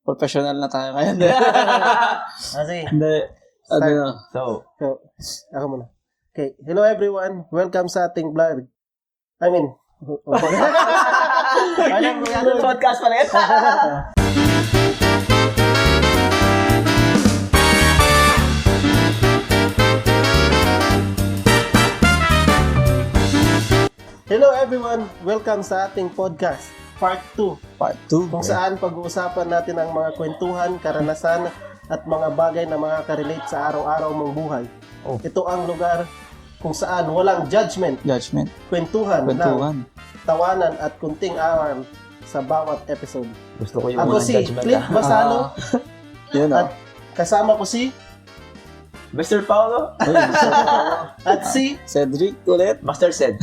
Professional na tayo ngayon. Sige. Hindi. So, ako muna. Okay. Hello everyone. Welcome sa ating vlog. Podcast pala yan. Hello everyone. Welcome sa ating podcast. Part 2. Part 2. Kung saan pag-uusapan natin ang mga kwentuhan, karanasan, at mga bagay na makaka-relate sa araw-araw mong buhay. Oh. Ito ang lugar kung saan walang judgment, kwentuhan, lang, tawanan at kunting aral sa bawat episode. Gusto ko yung Ako walang si judgment. Cliff Basalo Yun at kasama ko si Mr. Paolo. at si Cedric ulit. Master Sed.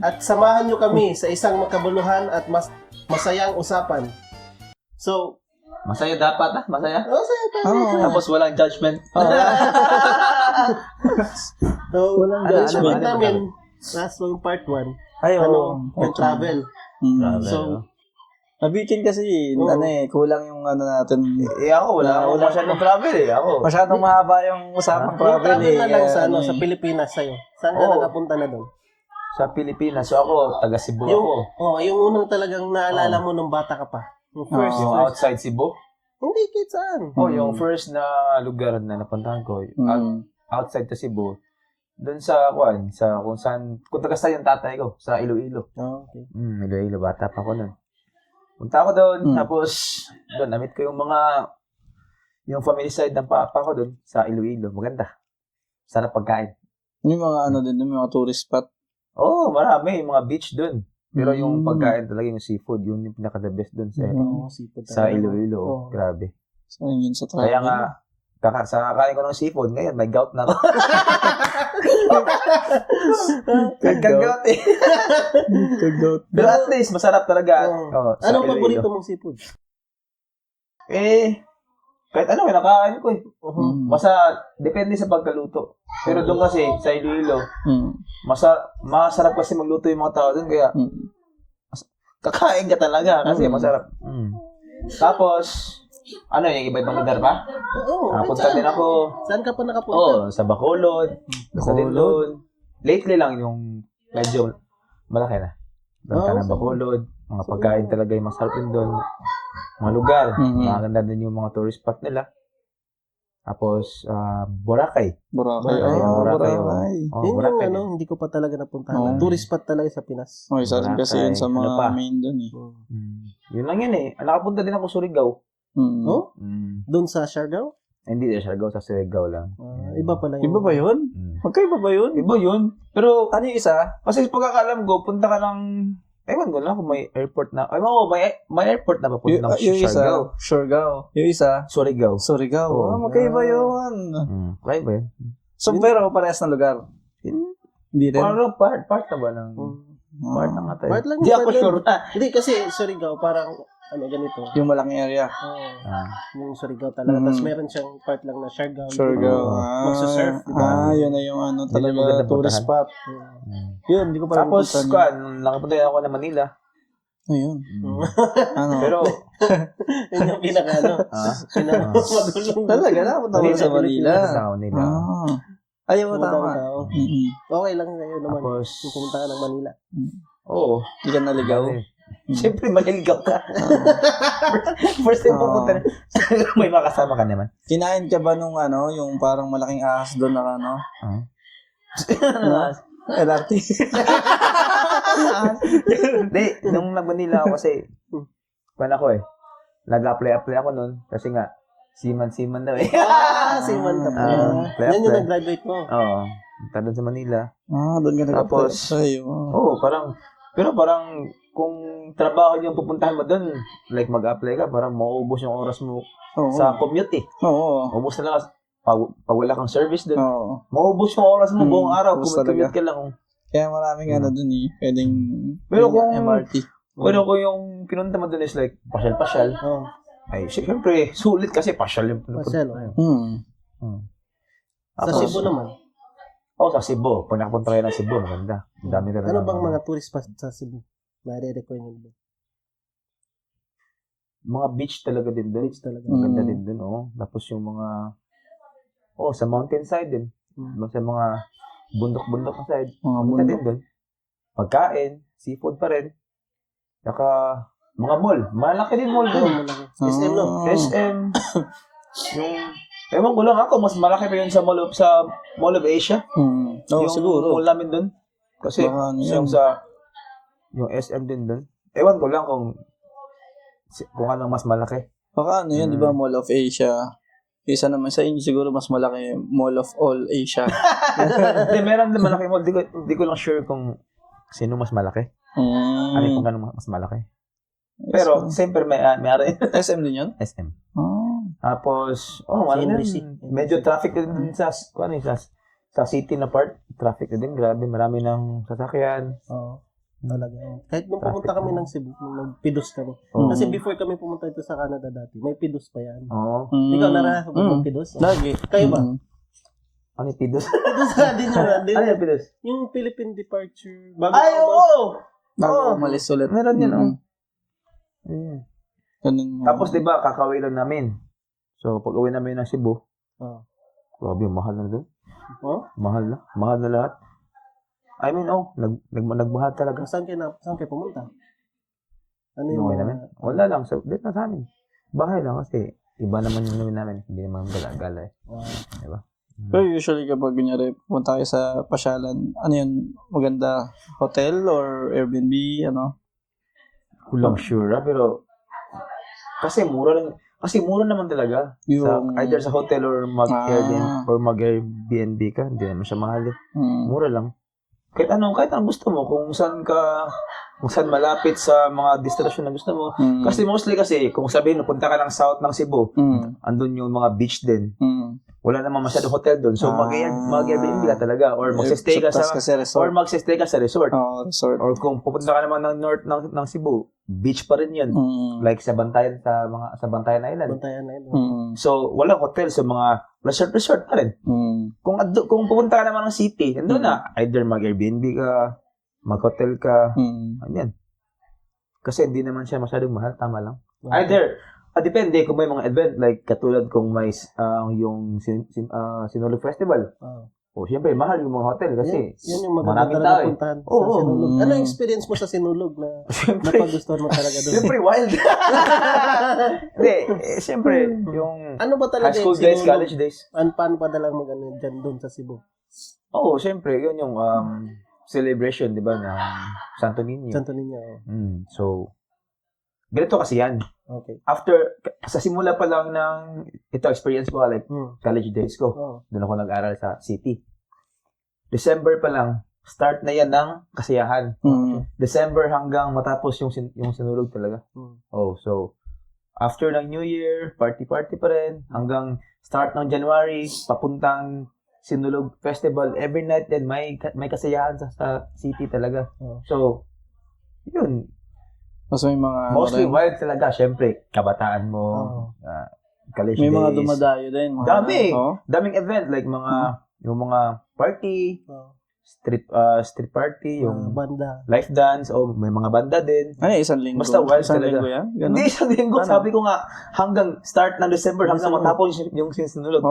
at samahan nyo kami sa isang makabuluhan at masayang usapan. So, Masaya dapat Masaya. masaya tayo. Tapos walang judgment. So, Walang ano judgment. yung namin last one part 1? Ay, Yung travel. So, nabitin kasi, kulang yung natin. Ako, wala masyadong travel Ako. Masyadong mahaba yung usapang travel travel na lang sa Pilipinas sa'yo. Saan ka nakapunta na doon? Sa Pilipinas. So ako, taga Cebu ako. Yung unang talagang naalala mo nung bata ka pa. Yung first. Yung outside Cebu. Hindi, kahit saan. Yung first na lugar na napuntahan ko. Outside to Cebu. Doon sa kung saan, kung taga yung tatay ko, sa Iloilo. Oh, okay. Iloilo, bata pa ko nun. Punta ako doon, tapos doon, namit ko yung family side ng papa ko doon sa Iloilo. Maganda. Sarap pagkain. Yung mga yung mga tourist spot. Oo, marami. Yung mga beach doon. Pero yung pagkain talaga, yung seafood, yun yung pinaka-the best doon Seafood sa talaga. Iloilo. Oh. Grabe. So, yun sa travel. Kaya nga, sa kakain ko ng seafood, ngayon may gout na ako. Kag-gout Kagot. Pero at least, masarap talaga. Sa Anong Iloilo. paborito mong seafood? Kahit ano, nakain ko Basta, depende sa pagkaluto. Pero doon kasi, sa Iloilo, masarap kasi magluto yung mga tao doon. Kaya, kakain ka talaga kasi masarap. Tapos, yung iba-ibang lugar pa? Oo. Napunta din ako. Saan ka pa nakapunta? Sa Bacolod. Sa Lindon. Lately lang yung medyo malaki na. Doon ka na Bacolod. Mga pagkain talaga yung masarap din doon. Mga lugar. Maganda din yung mga tourist spot nila. Tapos, Boracay. Boracay. Yun Boracay. yung hindi ko pa talaga napuntahan. Tourist spot talaga sa Pinas. Okay, isa rin kasi yun sa mga main doon Yun lang yun Nakapunta din ako Surigao. Doon sa Siargao? Hindi sa Siargao, sa Surigao lang. Iba pala yun. Iba ba yun? Magkaiba ba yun? Iba yun. Pero, Ano yung isa? kasi pagkakalam ko, punta ka ng, ewan ko lang kung may airport na, may airport na papunta ng Yung Siargao. isa, Siargao. Yung isa, Surigao. Surigao. Oo. Magkaiba yun. Kaya ba yun? So, pero parehas na lugar. Hindi rin. Parang part na ba ng, part na nga tayo. Part lang Hindi yun, ako part sure na. Hindi kasi Surigao parang ganito. Yung malaking area. Yung Surigao talaga. Tapos meron siyang part lang na Siargao. Siargao. Magsusurf, diba? Yun na yung maganda talaga tourist spot. Yun, hindi ko pa Tapos, nakapunta ako na Manila. Ayun. Pero, Yun yung pinaka-magulong. Talaga, nakapunta ko sa Manila. Sa Manila. Ayaw mo tama. Okay lang sa'yo naman. Tapos, kung pumunta ka ng Manila. Oo. Hindi ka naligaw. Siyempre, maliligaw ka. First time pumunta na. May makasama ka naman. Kinain ka ba nung yung parang malaking ahas doon na LRT? Hindi, nung nag-Manila ako kasi, nag-apply ako nun. Kasi nga, seaman daw Seaman ka pa. Yan yung nag-graduate mo. Oo. Punta doon sa Manila. Doon ka Tapos, parang, kung trabaho yung pupuntahan mo doon, like mag-apply ka, parang mauubos yung oras mo sa commute Oo. Ubos na lang pag wala kang service doon. Mauubos yung oras mo buong araw kung commute ka lang. Kaya maraming doon pwedeng pero kung MRT. Pero kung yung pinunta mo doon is like pasyal-pasyal, ay siyempre sulit kasi pasyal yung pinunta. Sa Cebu naman. Sa Cebu. Pag nakapunta kayo ng Cebu, maganda. Ang dami talaga. Ano bang mga tourist spot sa Cebu? Nare-record nyo ba? mga beach talaga din doon. Beach talaga. Maganda din doon, oh. Tapos yung mga, sa mountainside din. Sa mga bundok-bundok na side. Maganda din doon. Pagkain, seafood pa rin. Saka, mga mall. Malaki din mall doon. SM, no? SM. Yung, ewan ko lang ako, mas malaki pa yun sa Mall of Asia. Yung siguro. mall namin doon. Kasi, yung SM din doon. Ewan ko lang kung anong mas malaki. Baka ano yun, di ba, Mall of Asia. Isa naman sa inyo, siguro mas malaki, Mall of All Asia. Hindi, meron din malaki mall. Di ko lang sure kung sino mas malaki. Ano kung anong mas malaki. Pero, siyempre, may SM din yun? SM. Tapos, medyo traffic din sa city na part. Traffic din, grabe. Marami ng sasakyan. Talaga. Kahit nung pumunta kami ng Cebu, nung pidos kami. Kasi before kami pumunta dito sa Canada dati, may pidos pa yan. Ikaw naranasan mo ng pidos? Lagi. Ano Kayo ba? yung pidos? Pidos na din naman. Ano yung pidos? Yung Philippine Departure. Bago umalis ulit. Meron yan, Ganun. Tapos, di ba, kakauwi lang namin. So, pag uwi namin ng Cebu, grabe, mahal na doon. Mahal na. Mahal na lahat. I mean, nagmahal talaga. Saan kayo pumunta? Ano yung namin? Wala lang. Dito na sa amin. Bahay lang kasi iba naman yung namin namin. Hindi naman gala-gala eh. Diba? Pero usually kapag kunyari pumunta kayo sa pasyalan, ano yun? Maganda hotel or Airbnb? Ano? Kulang sure pero kasi mura naman talaga. Either sa hotel or mag-Airbnb ka, hindi naman siya mahal eh. Mura lang. Kahit anong gusto mo, kung saan malapit sa mga destination na gusto mo. Kasi mostly kung sabihin, punta ka ng south ng Cebu, andun yung mga beach din. Wala naman masyadong hotel doon. So, mag-Airbnb ka talaga. Or magsistay ka sa resort. Resort. Or kung pupunta ka naman ng north ng Cebu, beach pa rin yun. Like sa Bantayan, sa Bantayan Island. So, walang hotel. So, mga resort pa rin. Kung pupunta ka naman ng city, andun na. Either mag-Airbnb ka, mag-hotel ka. Yan. Kasi hindi naman siya masyadong mahal. Tama lang. Either, depende kung may mga event. Like, katulad kung may yung Sinulog Festival. Siyempre, mahal yung mga hotel kasi yan yung maganda talaga puntahan sa Sinulog. Ano yung experience mo sa Sinulog na napagustuhan mo talaga doon? Siyempre, wild. Hindi, siyempre, yung ano ba talaga high school days, college days. Paano pa dalang mag-ano dyan doon sa Cebu? Siyempre, yun yung celebration, di ba, ng Santo Niño. So, ganito kasi yan. Okay. After, sa simula pa lang ng experience ko, like, college days ko, doon ako nag-aral sa city. December pa lang, start na yan ng kasiyahan. December hanggang matapos yung Sinulog talaga. So, after ng New Year, party pa rin, hanggang start ng January, papuntang Sinulog Festival, every night din, may kasiyahan sa city talaga. So, yun. May mga mostly wild talaga, syempre, kabataan mo, college days. May mga dumadayo din. Daming event, like yung mga party, street party, yung banda, life dance, may mga banda din. Ay, isang linggo. Basta wild isang talaga. Linggo yan? Hindi, isang linggo. Sabi ko nga, hanggang start ng December, hanggang matapos yung Sinulog.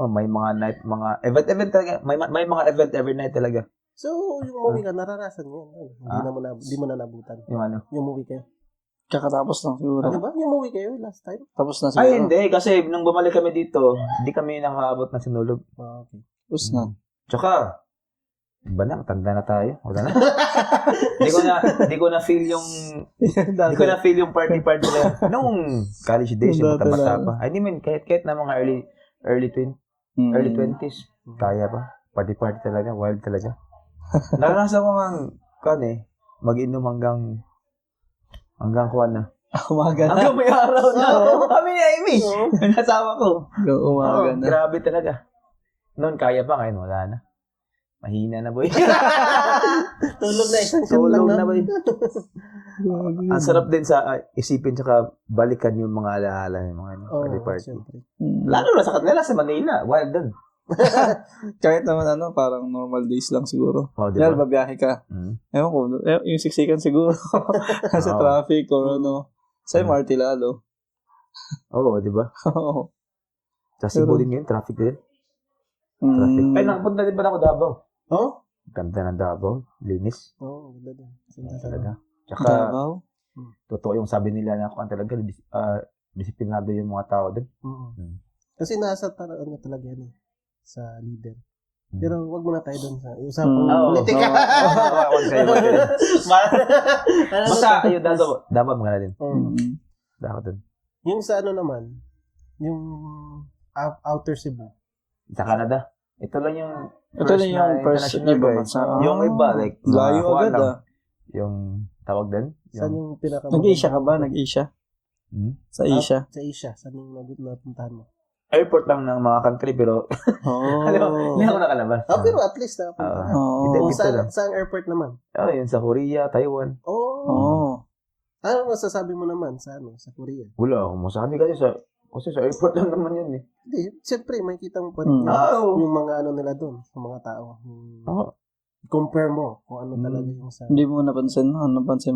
May mga event talaga. May mga event every night talaga. So, yung movie ka, naranasan mo yan. Hindi mo na nabutan. Yung ano? Yung movie kayo. Kakatapos lang siguro. Ano ba? Yung movie kayo last time? Tapos na siguro. Ay, hindi. Kasi nung bumalik kami dito, hindi kami nakaabot ng Sinulog. Okay. Tapos na. Tsaka, iba na, tanda na tayo. Wala na. Hindi ko na feel yung party na nung college days, yung mata-bata pa. I mean, kahit na mga early 20s, kaya pa. Party talaga, wild talaga. Naranasan ko mag-inom hanggang kuwan na. Umaga na. Hanggang may araw na. Kami ni Amy. Nasawa ko. Umaga na. Grabe talaga. Noon kaya pa, ngayon wala na. Mahina na, boy. Tulog na, isang shot lang na. Boy. Ang sarap din sa isipin tsaka balikan yung mga alaala ng mga party. Lalo na sa kanila sa Manila. Wild dun. Kahit naman parang normal days lang siguro. Diba? Dahil babiyahe ka. Ewan ko, yung siksikan siguro. Sa traffic or sa MRT lalo. Oo, di ba? Oo. Sa Cebu din ngayon, traffic din. Traffic. Ay, nakapunta din ba ako Davao? Oh? Ganda ng Davao. Linis. Oo, ganda din. Talaga. Tsaka, Davao? totoo yung sabi nila na kung talaga, disiplinado yung mga tao din. Kasi nasa talaga yan sa leader. Pero wag muna tayo doon sa usapang politika. Basta, ayun, Davao mga din. Davao din. Yung sa naman, yung Outer Cebu. Sa Canada. Ito lang yung first na ibang bansa. Yung iba, like, layo agad yung tawag din. Saan yung pinaka... Nag-Asia ka ba? Nag-Asia? Sa Asia? Sa Asia. Saan yung napuntahan mo? Airport lang ng mga country, pero hindi ako nakalabas. Pero at least nakapuntahan. Saan airport naman? Yun sa Korea, Taiwan. Ano masasabi mo naman sa Korea? Wala akong masabi kasi sa airport lang naman yun eh. Hindi, siyempre may kita mo pa rin yung mga nila doon, sa mga tao. Compare mo kung ano talaga yung sa... Hindi mo napansin mo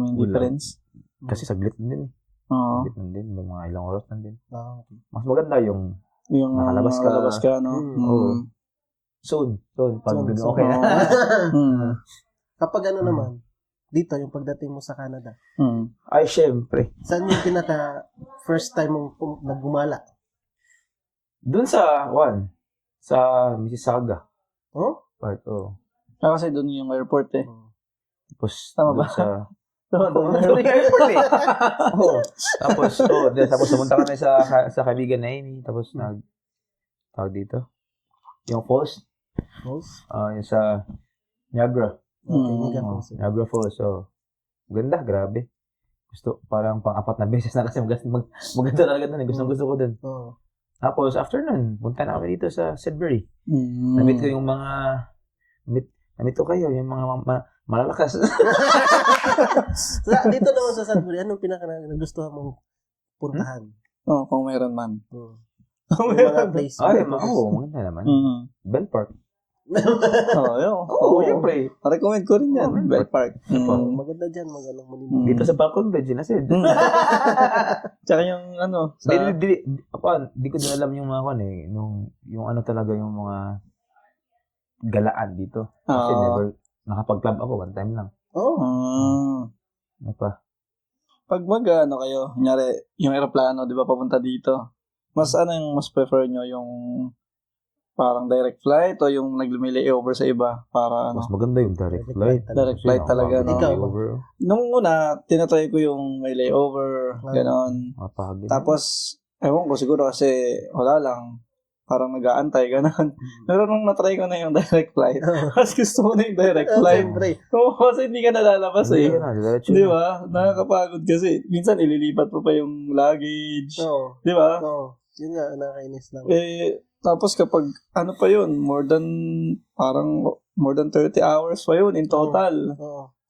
yung difference? Kasi saglit din eh. Saglit din, may mga ilang oras lang din. Okay. Mas maganda yung nakalabas ka, no? Soon. Pag okay na. Kapag naman, dito yung pagdating mo sa Canada. Ay, syempre. Saan yung pinaka first time mong naggumala? Doon sa Mississauga. Part, kasi doon yung airport eh. Tapos, tama ba? Doon yung airport eh. Tapos pumunta kami sa kaibigan na yun. Tapos tawag dito. Yung falls. Yung sa Niagara. Niagara Falls. Ganda, grabe. Parang pang-apat na beses na kasi maganda talaga doon. Gusto ko doon. Tapos, after nun, punta na kami dito sa Sudbury. Namit ko yung mga... Namit ko kayo, yung mga malalakas. Dito naman sa Sudbury, anong pinaka-nagustuhan mong puntahan? Kung meron man. Yung mga place. Maganda naman. Bell Park. Siyempre. Recommend ko rin yan. Bell Park. Maganda dyan, magandang malinaw. Dito sa Falcon Bridge, nasid. Tsaka yung Di ko din alam yung mga yung talaga yung mga galaan dito. Kasi never nakapag-club ako, one time lang. Ano pa? Pag kayo, kunyari, yung aeroplano, di ba, papunta dito, mas yung mas prefer nyo, yung parang direct flight o yung nag-layover sa iba para mas maganda yung direct flight. Direct flight talaga, no? Ikaw, nung una, tinatry ko yung may layover, gano'n. Tapos, ewan ko, siguro kasi wala lang. Parang nag-aantay, gano'n. Pero nung natry ko na yung direct flight, mas gusto ko na yung direct flight. Kasi hindi ka nalalabas eh. Di ba? Nakakapagod kasi. Minsan ililipat mo pa yung luggage. Di ba? Yun nga, nakakainis lang. Tapos kapag, pa yun, more than 30 hours pa yun in total.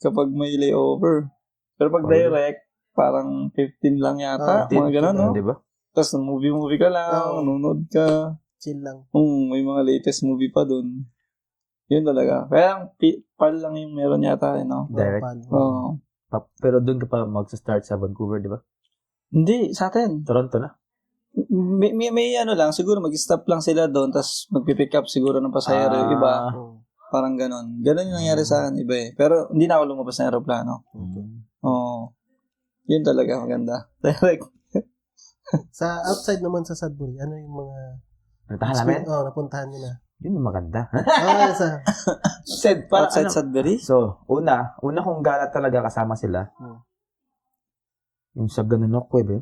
Kapag may layover. Pero pag direct, parang 15 lang yata. Mga gano'n, no? Di ba? Tapos movie ka lang, nunod ka. Chill lang. May mga latest movie pa dun. Yun talaga. Kaya PAL lang yung meron yata, no? Direct. Pero dun ka pa mag-start sa Vancouver, di ba? Hindi, sa atin. Toronto na? May lang, siguro mag-stop lang sila doon, tapos magpipick up siguro ng pasahero yung iba. Parang ganon. Ganon yung nangyari sa iba eh. Pero hindi na ako lumabas ng aeroplano. Yun talaga, maganda. Direct. Sa outside naman sa Sudbury, ano yung mga... namin? Napuntahan nyo na. Yun yung maganda. Outside Sudbury? So, una kong gala talaga kasama sila. Yung sa Ganunok, ba?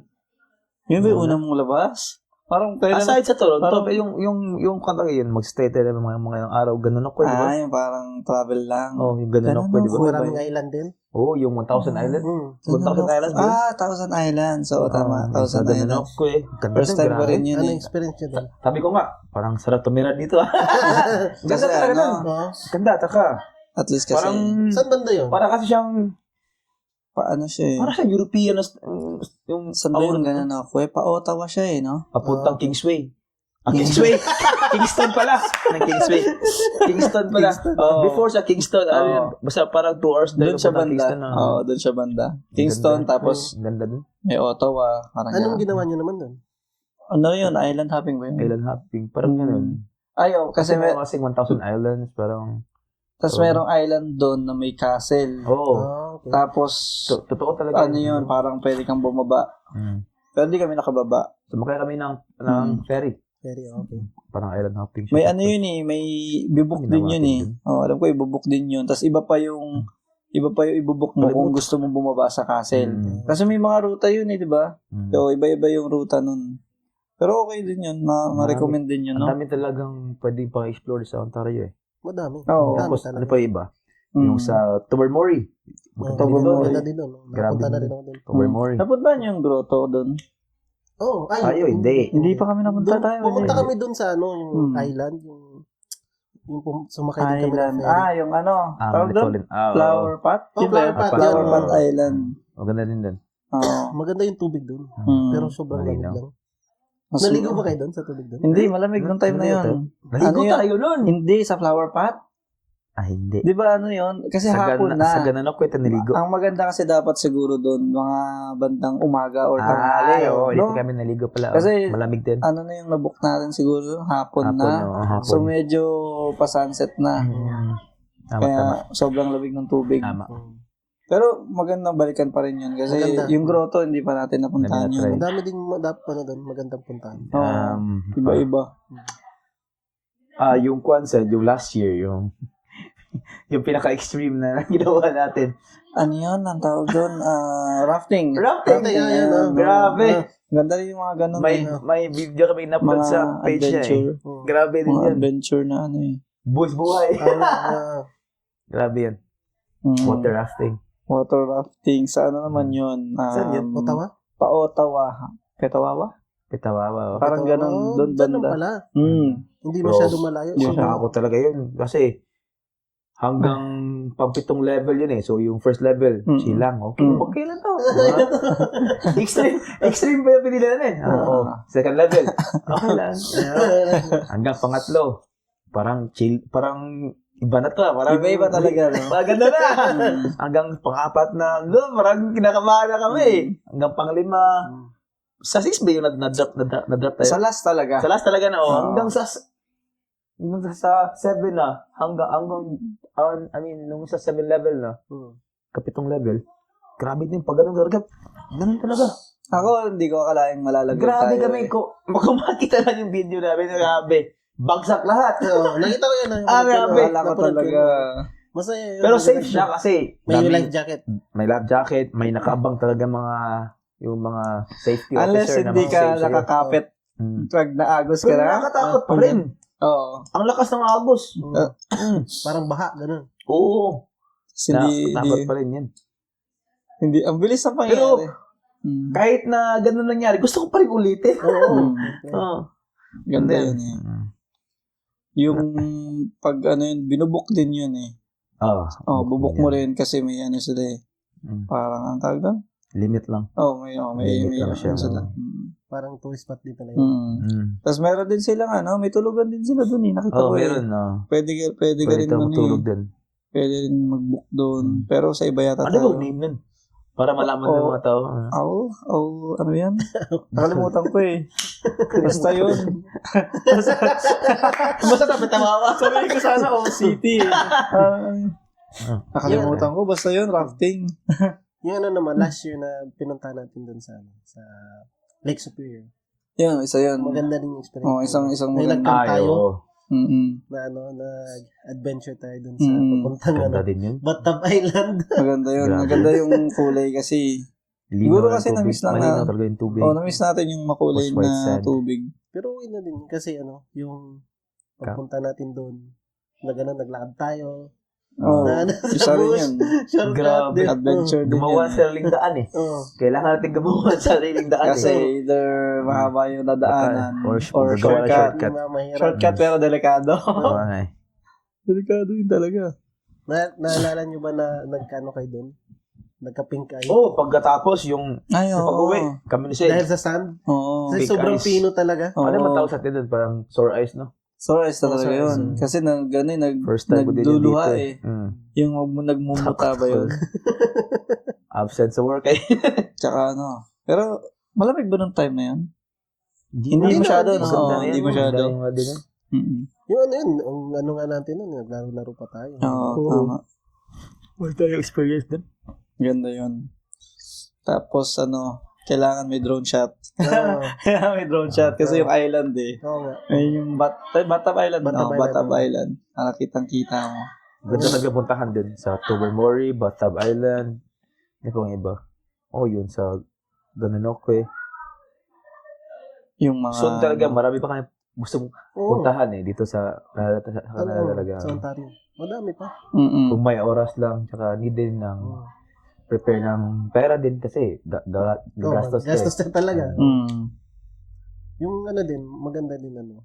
Yun ba yung unang mong labas? Parang kailan... Aside sa Toronto, yung kantang yun, mag-stay tayo ng mga araw, Ganunok, di ba? Yung parang travel lang. Yung Ganunok, di ba? Maraming island din. Yung 1,000 Island. 1,000 Islands. 1,000 Islands. So, tama. 1,000 Islands. First time ko rin yun. Ano experience nyo din? Sabi ko nga, parang sarap tumira dito. Ganda talaga nun. Ganda, taka. At least kasi... Saan banda yun? Para kasi siyang... Paano siya eh? Para siyang European yung... Saan ba yung gano'n ako eh? Pa-Ottawa siya eh, no? Papuntang Kingsway. Kingsway. Kingston pala. Kingsway. Kingston pala. Before sa Kingston, basta parang 2 hours doon siya banda. Doon siya banda. Kingston, tapos ganda dun. May Ottawa. Anong ginawa niyo naman doon? Ano yun? Island hopping ba yun? Island hopping. Parang ganun. Kasi may kasing 1,000 islands. Parang... Tapos merong island doon na may castle. Okay. Tapos, totoo talaga. Ano yun? Parang pwede kang bumaba. Pero di kami nakababa. Sumakay kami ng ferry. Ferry, okay. Parang island hopping. May ano yun may bibuk din yun eh. Alam ko ibubuk din yun. Tapos iba pa yung ibubuk mo kung gusto mong bumaba sa castle. Kasi may mga ruta yun eh, di ba? So, iba-iba yung ruta nun. Pero okay din yun. Ma-recommend din yun, no? Ang dami talagang pwedeng pang-explore sa Ontario eh. Madami. Tapos, ano pa iba? Yung sa Tobermory. Tobermory. Ganda din doon. Napunta na rin ako doon. Tobermory. Napunta niyo yung grotto doon? Hindi. Hindi pa kami napunta tayo. Pumunta kami doon sa yung island, yung sumakay din kami ng ferry. Yung ano, tawag doon? Flower Pot? Flower Pot Island. Maganda din doon. Maganda yung tubig doon. Pero sobrang lamig lang. Naligo ba kayo doon sa tubig doon? Hindi, malamig nung time na yun. Naligo tayo doon. Hindi, sa Flower Pot. Hindi. Di ba ano yun? Kasi hapon na. Sa ganun ako ito niligo. Ang maganda kasi dapat siguro doon, mga bandang umaga or tanghali. Dito kami naligo pala. Kasi, malamig din. Ano na yung nabook natin siguro, hapon na. Hapon. So, medyo pa-sunset na. Kaya, sobrang lamig ng tubig. Tama. Pero, magandang balikan pa rin yun. Kasi, yung grotto, hindi pa natin napuntahan yun. Madami din doon, magandang puntahan. Iba-iba. Yung Kwanzaa, yung last year, yung pinaka-extreme na ginawa natin. Ano yun? Ang tawag doon? Rafting. Grabe. Ganda rin yung mga ganun. May video kami na-upload sa page niya eh. Grabe din yan. Adventure na ano eh. Buhay. Grabe yan. Water rafting. Water rafting. Sa ano naman yun? Saan yun? Ottawa? Pa-Ottawa. Petawawa? Parang ganun. Doon banda. Pala. Hindi masyado malayo. Ako talaga yun. Kasi hanggang pang-7 level yun eh. So, yung first level, silang. Okay lang to. Extreme pa yung pinila namin. Second level, okay lang. Hanggang pangatlo, parang chill, parang iba na to. Iba-iba talaga. Maganda na. Hanggang pang-4 na, parang kinakamahan na kami. Hanggang pang-5, sa 6 ba yung na-drop tayo? Sa last talaga. Sa last talaga na, hanggang sa 7 na, nung sa 7 level na, kapitong level, grabe din, pag ganun talaga. Ako, hindi ko akalaing malalagay tayo. Grabe kami, kung makita lang yung video namin, grabe, bagsak lahat. Nakita ko yan. Grabe. Akala ko talaga. Masaya. Pero safe siya kasi, may life jacket. May life jacket, may nakaabang talaga yung mga safety unless officer. Unless hindi ka nakakapit, pag naagos ka na. Pero nakakatakot pa rin. Oo. Ang lakas ng agos. Parang baha, ganun. Oo. Nakakatakot pa rin yan. Hindi, ang bilis ng pangyayari. Pero, kahit na ganun nangyari, gusto ko pa rin ulitin. Oo. Ganda yun eh. Yung pag binubuk din yun eh. Bubuk mo rin kasi may sila eh. Parang ang tawag doon? Limit lang. May sila. Parang tourist spot dito na yun. Tapos meron din silang may tulugan din sila doon eh. Nakita ko meron. Pwede ka rin matulog din. Pwede rin mag-book doon. Pero sa iba yata tayo. Ano yung name nun? Para malaman ng mga tao. Ano yan? Nakalimutan ko eh. Basta yun. Basta napitawawa. Sabi ko sana City eh. Nakalimutan ko. Basta yun, rafting. Yung naman, last year na pinunta natin doon sa Lake Superior. Yan, isa yun. Maganda din yung experience. Isang maganda. maganda. Tayo. Nag-adventure tayo doon sa papuntang Ganda din yun. Batab Island. Maganda yun. Maganda yung kulay kasi. Siguro kasi na-miss lang na. Na-miss natin yung makulay na tubig. Pero okay na din kasi yung pagpunta natin doon, naglakad tayo. Isa rin yun. Grabe. Adventure din gumawa sa sariling daan eh. Kailangan natin gumawa sa sariling daan kasi either mahaba yung dadaanan or shortcut. Shortcut pero delikado. Delikado yun talaga. Naalala nyo ba na nagkano kayo doon? Nagka-pink eye. Pagkatapos yung pag-uwi, kami ni Sed. Dahil sa sand. Kasi Pink sobrang eyes. pino talaga. Ano naman tawag sa atin doon? Parang sore eyes, no? Sore eyes talaga yun. Kasi First time ko din yun nagluluha dito. Yung nagmumuta ba yun? Absent sa work eh. Tsaka Pero malamig ba nung time na yun? Hindi masyado, no? Hindi masyado. Yung ano nga natin nun, naglaro-laro pa tayo. Oo, tama. Wala tayong experience doon. Ganda yun. Tapos kailangan may drone shot. Kailangan may drone shot kasi yung island Oo nga. Ayun yung Batab Island. Batab Island. Nakitang-kita mo. Ganda nagpuntahan din sa Tobermory, Batab Island. Ano pang iba? Yun sa Gananoque. Yung mga... So talaga, marami pa kami gustong puntahan dito sa Canada talaga. Sa Ontario. Madami pa. Kung may oras lang, tsaka need din ng prepare ng pera din kasi gastos ka. Gastos na talaga. Yung din, maganda din yung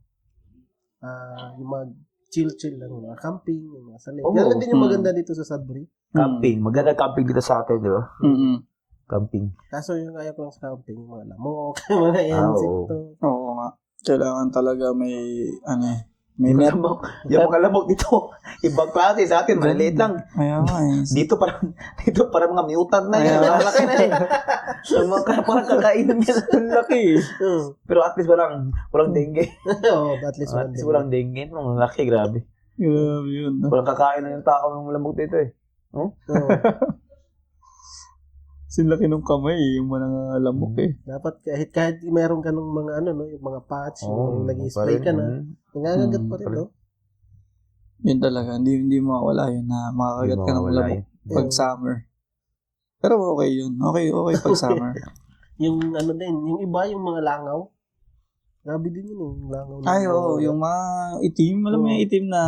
mga chill lang, mga camping, yung mga salit. Yan din yung maganda dito sa Sudbury. Camping. Maganda camping dito sa atin, di ba? Camping. Kaso yung ayaw ko lang sa camping, yung mga lamok, mga insekto. Oo nga. Kailangan talaga may may Yung net. yung mga lamok dito, ibang klase sa atin, maliliit lang. Ayan nga Dito parang mga mutant na yan. Malaki na yan. Parang kakainan yan. Laki. Pero at least walang dengue. At least walang dengue. Ang laki, grabe. Grabe yun. Walang kakain na yung tao ng lamok dito eh. Sinlaki ng kamay, yung mga lamok eh. Dapat kahit meron ka ng mga yung mga patch, yung nag-spray ka na, nangangagat pa rin, no? Yun talaga, hindi mawala yun na makakagat ka ng lamok pag summer. Pero okay yun. Okay pag summer. yung yung iba, yung mga langaw. Grabe din yun yung langaw. Yung mga itim, alam mo yung itim na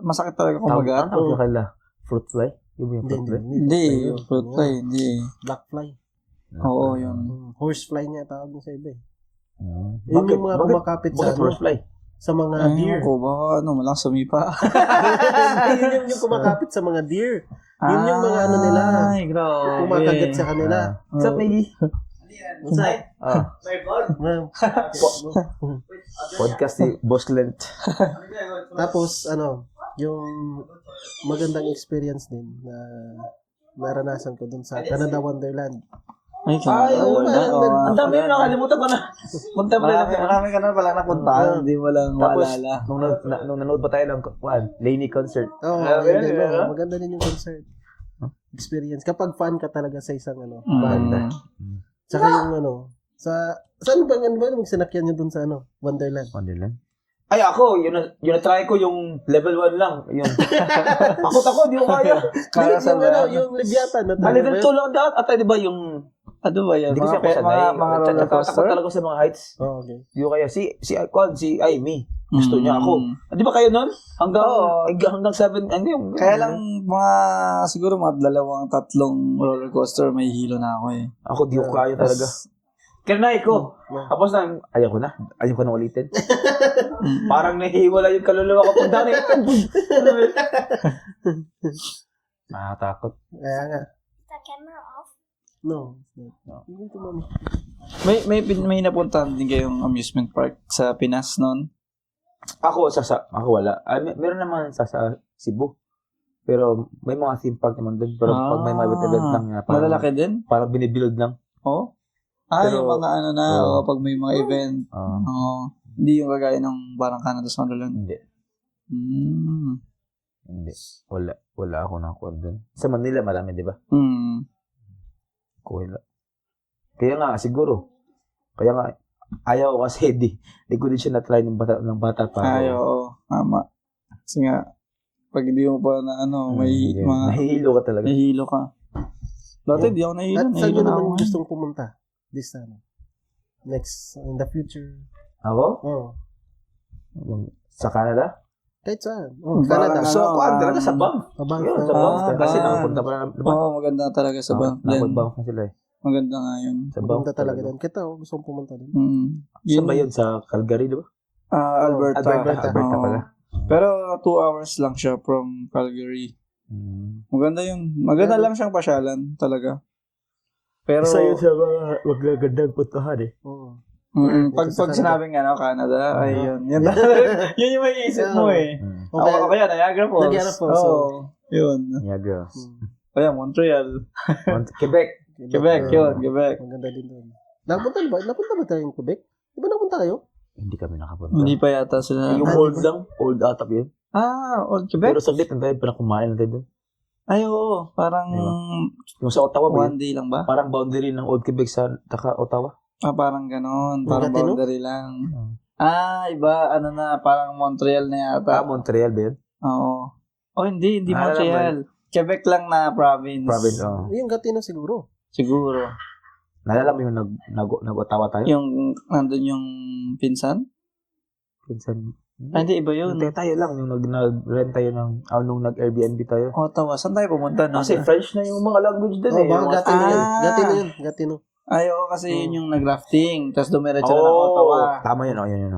masakit talaga kumagat. Tawag ka la, fruit fly? Yung fruit fly? Hindi, fruit fly, hindi. Black fly. Oo, yun. Horse fly nga tawag mo sa iba eh. Yun yung mga kumakapit sa horse fly? Sa mga deer. Baka malang sumipa. Yun yung kumakapit sa mga deer. Yun yung mga nila. Ay, grabe. Kumakagat sa kanila. What's up, Maggie? What's up? Podcast si Boss Lent. Tapos, yung magandang experience din na naranasan ko dun sa Canada Wonderland. Ay, ang dami yun, nakalimutan ko na. Punta pa rin. Marami ka na palang napuntahan, hindi mo lang maalala. Nung nanood pa tayo ng Laney concert. Maganda din yung concert. Experience. Kapag fan ka talaga sa isang banda. Tsaka yung saan ba magsinakyan nyo dun sa Wonderland? Ay, ako, yun na-try ko yung level 1 lang. Yun. Ako, di ko kaya. Yung Leviathan. Level 2 lang dapat. At di ba yung... Ano ba yan? Hindi ko siya sanay. Mga roller coaster? Takot talaga sa mga heights. Okay. Di ko kaya. Si Amy. Gusto niya ako. Di ba kayo nun? Hanggang 7. Kaya lang siguro mga 2-3 roller coaster may hilo na ako eh. Ako di ko kaya talaga. Kinanay ko. Tapos ayaw ko na ulitin. Parang nahihiwala yung kaluluwa ko pag dami. Nakakatakot. Kaya nga. Is the camera off? No. May napuntahan din kayong amusement park sa Pinas noon? Ako wala. Meron naman sa Cebu. Pero may mga theme park naman doon. Pero pag may event lang nga. Malalaki din? Parang binibuild lang. Oo. Yung mga pag may mga event. Hindi yung kagaya ng parang Canada Wonderland. Hindi. Hindi. Wala ako nakuha doon. Sa Manila marami, di ba? Wala. Kaya nga, siguro. Ayaw ko kasi di ko din siya na-try ng bata pa. Oo. Tama. Kasi nga, pag hindi mo pa na nahihilo ka talaga. Nahihilo ka. Dati di ako nahihilo. At saan nyo naman gustong pumunta? This time. Next, in the future. Ako? Sa Canada? Kahit saan. Canada. So, talaga sa Banff. Sa Banff. Sa Banff. Kasi nakapunta pa na. Maganda talaga sa Banff. Nakapag-Banff na sila eh. Maganda nga yun. Sa Banff Pumunta talaga doon. Kita gusto kong pumunta doon. Saan ba yun? Sa Calgary, di ba? Alberta pala. Pero 2 hours lang siya from Calgary. Maganda yun. Maganda lang siyang pasyalan talaga. Pero Isa yun sa mga magagandang puntahan eh. Oo. pag sinabing Canada, ay yun. Yun, yun yung may isip mo eh. Ako kaya Niagara Falls. Niagara Falls, Oo. Yun. Niagara. Kaya Montreal. Quebec. Quebec, yun. Quebec. Maganda din doon. Napunta ba tayo yung Quebec? Di ba napunta kayo? Hindi kami nakapunta. Hindi pa yata sila. Yung old lang. Old atap yun. Old Quebec? Pero saglit, ang tayo pinakumain natin doon. Ay, oo. Parang Yung sa Ottawa ba one day lang ba? Parang boundary ng Old Quebec sa Ottawa. Parang ganon. Parang Gatineau? boundary lang. Iba. Ano na, parang Montreal na yata. Montreal ba yun? Oo. Hindi Ah, Montreal. Quebec lang na province. Province, oh. Yung Gatineau siguro. Siguro. Naalala mo yung nag-Ottawa tayo? Yung, nandun yung pinsan? Pinsan. Hindi, iba yun. Hindi tayo lang. Yung nag-rent tayo nung nag-Airbnb tayo. Ottawa. Saan tayo pumunta? Kasi French na yung mga language doon eh. Baka Gatineau yun. Gatineau yun. Gatineau. Kasi yun yung nag-rafting. Tapos dumiretso na ng Ottawa. Tama yun. Yun.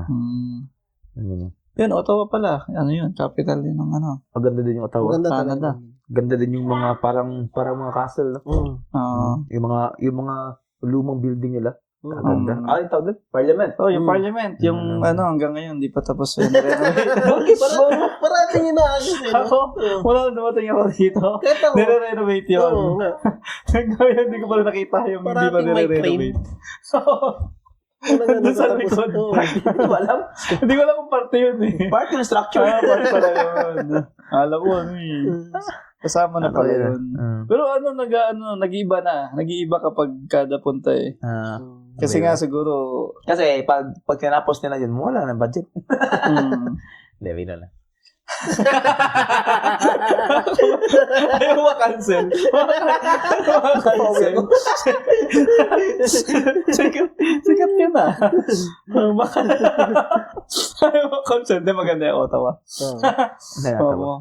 Yun. Yun, Ottawa pala. Ano yun? Capital din ng ano. Maganda din yung Ottawa. Maganda Canada. talaga. Ganda din yung mga parang mga castle. No? Yung mga lumang building nila. Ganda. Yung tawag doon? Parliament. Yung Parliament. Yung hanggang ngayon, di pa tapos yun. Renovate. Parating inaayos eh. Ako, wala na dumating ako dito. Kahit ako. Nire-renovate yun. Oo nga. Ngayon, hindi ko pala nakita yung hindi pa Parating may nire-renovate. Doon sa likod. Hindi ko alam. Hindi ko alam kung parte yun eh. Part ng structure. Parte pala yun. Alam ko kasama na pala yun. Pero nag-iiba na. Nag-iiba kapag kada punta eh. Kasi nga siguro... Kasi pag tinapos nila yun, wala na budget. Hindi, wala na. Ayaw makancel. Sikat ka na. Ayaw makancel. Hindi, maganda yung Ottawa.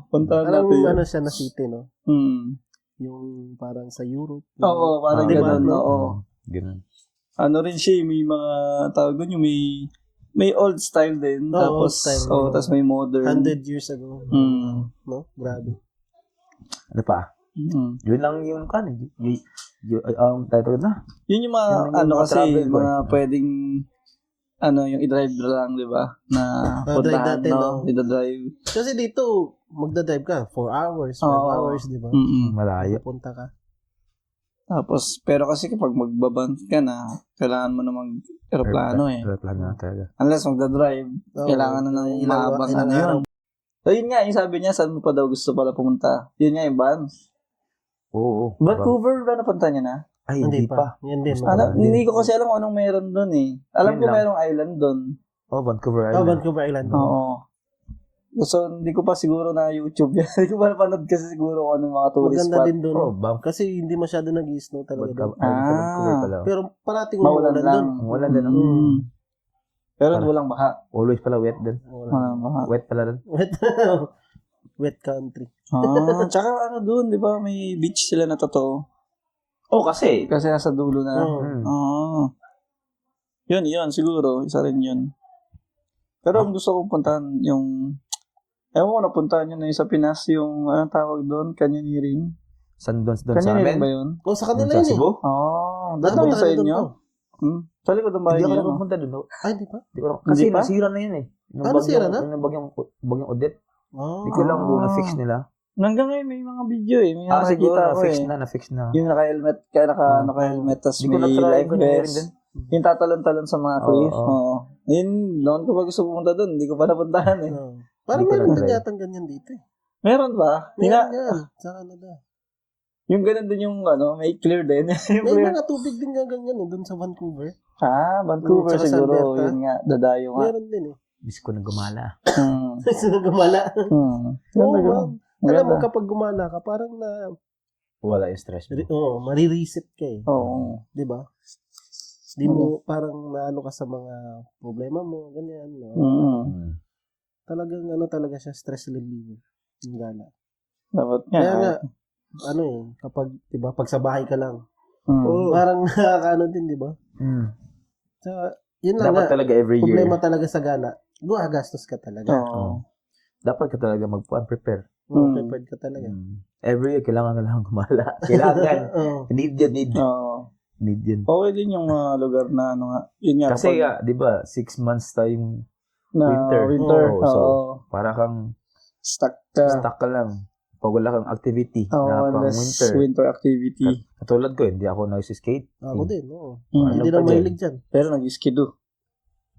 Punta natin. Ano siya na city, no? Yung parang sa Europe. Oo, parang gano'n. Oo. Gano'n. Ano rin siya, may mga tawag doon, yung may old style din. Tapos, tapos may modern. 100 years ago. No? Grabe. Ano pa? Yun lang yung title na. Yun yung mga, kasi, mga pwedeng, yung i-drive lang, di ba? Na puntahan, i-drive. Kasi dito, magda-drive ka, 4 hours, 5 hours, di ba? Malayo. Punta ka. Tapos, pero kasi kapag magbaband ka na, kailangan mo na mag-aeroplano eh. Aeroplano na talaga. Unless magdadrive, kailangan na ng mahabang yun. So yun nga, yung sabi niya, saan mo pa daw gusto pala pumunta? Yun nga yung Banff. Oo. Vancouver ba napunta niya na? Ay, hindi pa. Yan din. Hindi ko kasi alam kung anong meron doon eh. Alam ko merong island doon. Vancouver Island. Vancouver Island. Oo. So, hindi ko pa siguro na YouTube yan. Hindi ko pa napanood kasi siguro kung anong mga tourist spot. Maganda din doon. Kasi hindi masyado nag-i-snow talaga doon. Pero parating maulan lang. Maulan din. Pero walang baha. Always pala wet din. Walang baha. Wet pala din. Wet country. Tsaka ano doon, di ba? May beach sila na totoo. Kasi nasa dulo na. Yun, siguro. Isa rin yun. Pero ang gusto kong puntahan yung... Ewan ko, napuntahan nyo na yung sa Pinas, yung anong tawag doon, canyoneering. Doon sa Canyoneering amin? ba yun? Sa kanila yun eh. Doon lang yun sa inyo? Sa likod ng bahay Hindi niyo? ako nakapunta doon. Hindi pa? Kasi nasira na yun eh. Nasira na? Yung bagyong Odette. Hindi ko lang kung na-fix nila. Hanggang ngayon may mga video eh. May siguro nakikita ko na-fix na. Yung naka-helmet, naka-helmet, tas may life vest. Yung tatalon-talon sa mga cliff. Yun, noon ko pa gusto pumunta doon. Hindi ko pa napuntahan eh. Parang meron din yatang ganyan dito eh. Meron ba? Meron yan. Sa Canada. Yung ganun din yung may clear din. May mga tubig din nga ganyan eh. Doon sa Vancouver. Vancouver siguro. Yun nga, dadayo nga. Meron din eh. Bis ko na gumala. Gusto na gumala. Alam mo kapag gumala ka, parang na... Wala yung stress mo. Marireset ka eh. Oo. Diba? Di mo parang naano ka sa mga problema mo, ganyan. No? Talagang talaga siya, stress reliever. Yung gala. Dapat nga. Kaya nga, kapag, diba, pag sa bahay ka lang, parang nakakaano din, diba? Tsaka, yun lang dapat talaga every year. Problema talaga sa gala, gastos ka talaga. Dapat ka talaga prepare. Prepared ka talaga. Every year, kailangan gumala. Kailangan. Need yan. Need yan. Okay din yung mga lugar na ano nga. Yun nga. Kasi di ba, 6 months tayong winter. So, para kang stuck ka lang. Pag wala kang activity na pang winter activity. Katulad ko, hindi ako nag-skate. Ako din, Hindi na mahilig dyan. Pero nag-skido.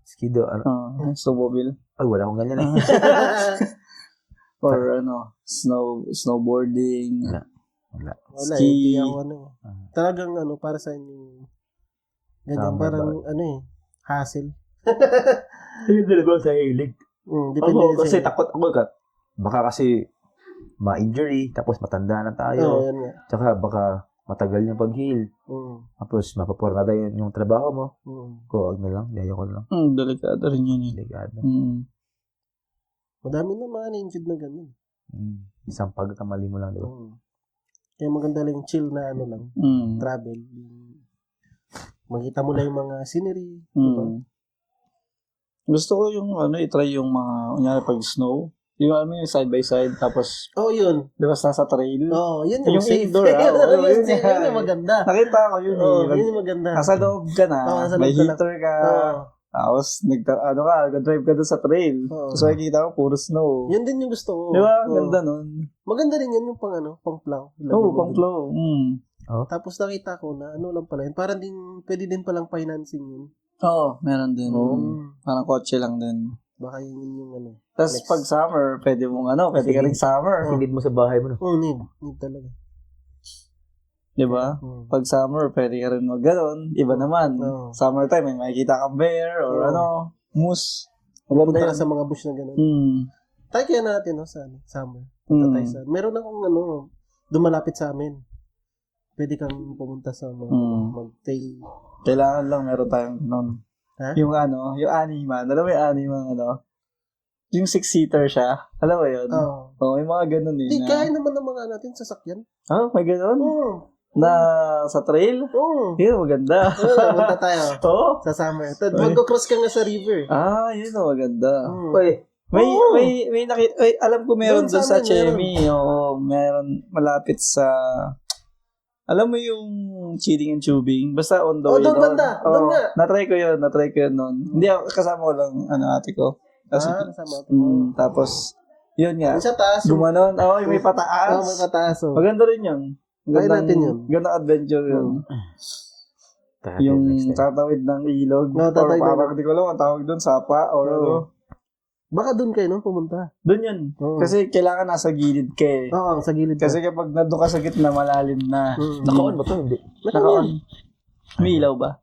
Skido, snowmobile. Ay, wala akong ganyan Or snowboarding. Wala. Ski. Hindi ako talagang para sa inyo. Ganyan, parang hassle. Hindi talaga sa hilig. Depende Kasi takot ako baka kasi ma-injury, tapos matanda na tayo. Yan nga. Tsaka baka matagal yung pag-heal. Tapos mapapornada yung trabaho mo. Huwag na lang, yaya ko lang. Delikado rin yun. Delikado. Madami na mga na-injured na ganun. Isang pagkamali mo lang, di ba? Kaya maganda lang yung chill na lang. Travel. Makita mo lang yung mga scenery. Diba? Gusto ko yung i-try yung mga, kunyari pag snow. Yung side by side, tapos yun. Di ba nasa trail? Yun yung safe. Indoor. Yun yung maganda. Nakita ko yun. Yun yung maganda. Nasa loob ka na, may heater ka. Tapos, nag-drive ka doon sa trail. Tapos makikita ko, puro snow. Yun din yung gusto ko. Di ba? Ganda nun. Maganda rin yun yung pang plow. Pang plow. Tapos nakita ko na lang pala yun. Parang pwede din palang financing yun. Meron din. Parang kotse lang din. Baka yun yung Tapos pag summer, pwede mong pwede ka rin summer. Need mo sa bahay mo. Need talaga. Diba? Pag summer, pwede ka rin mag-ganon. Iba naman. Summertime, may makikita kang bear or moose. Maganda yun sa mga bush na gano'n. Tayo kaya natin sa summer. Punta tayo sa... Meron akong dumalapit sa amin. Pwede kang pumunta sa mag-tail. Kailangan lang meron tayong gano'n. Yung yung anima. Alam mo yung anima yung 6-seater siya. Alam mo yun? May mga ganun eh. Hindi, kaya naman ng mga natin sasakyan. May ganun? Na sa trail? Yun, maganda. Punta tayo. Sa summer. Magko-cross ka nga sa river. Yun maganda. May alam ko meron doon sa Chemi. Meron malapit sa... Alam mo yung chilling and tubing? Basta on the way doon banda. Doon nga. Na-try ko yun noon. Hindi ako, kasama ko lang, ate ko. Kasama ko. Tapos, yun nga. Sa taas. Gumanon. Yung may pataas. May pataas. Maganda rin yun. Try natin yun. Gandang adventure yun. Yung tatawid ng ilog. Parang hindi ko alam ang tawag doon, sapa or Baka doon kayo pumunta. Doon yun. Kasi kailangan nasa gilid ka eh. Sa gilid ka. Kasi kapag nandun ka sa gitna, malalim na. Naka-on ba ito? Hindi. Naka-on. May ilaw ba?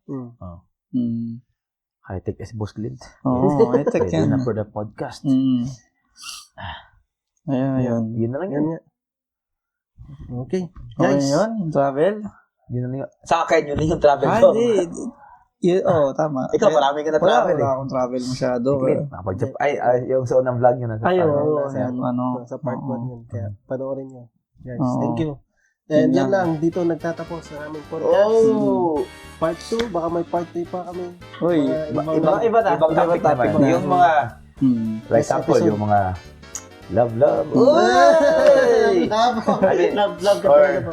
High-tech is Boss Clint. High-tech yan. Pwede na for the podcast. Ayun. Yun na lang yan. Okay. Guys. Yun, travel. Yun na lang. Sa akin, yun yung travel ko. Tama. Ikaw, marami ka na travel Wala akong travel masyado. Yung sa unang vlog yun. Sa part 1 yun. Kaya panoorin nyo. Guys, thank you. And yan lang, dito nagtatapos sa aming podcast. Part 2, baka may part 3 pa kami. Iba na. Ibang topic naman. Yung mga, like example, yung mga love. Love ka talaga pa.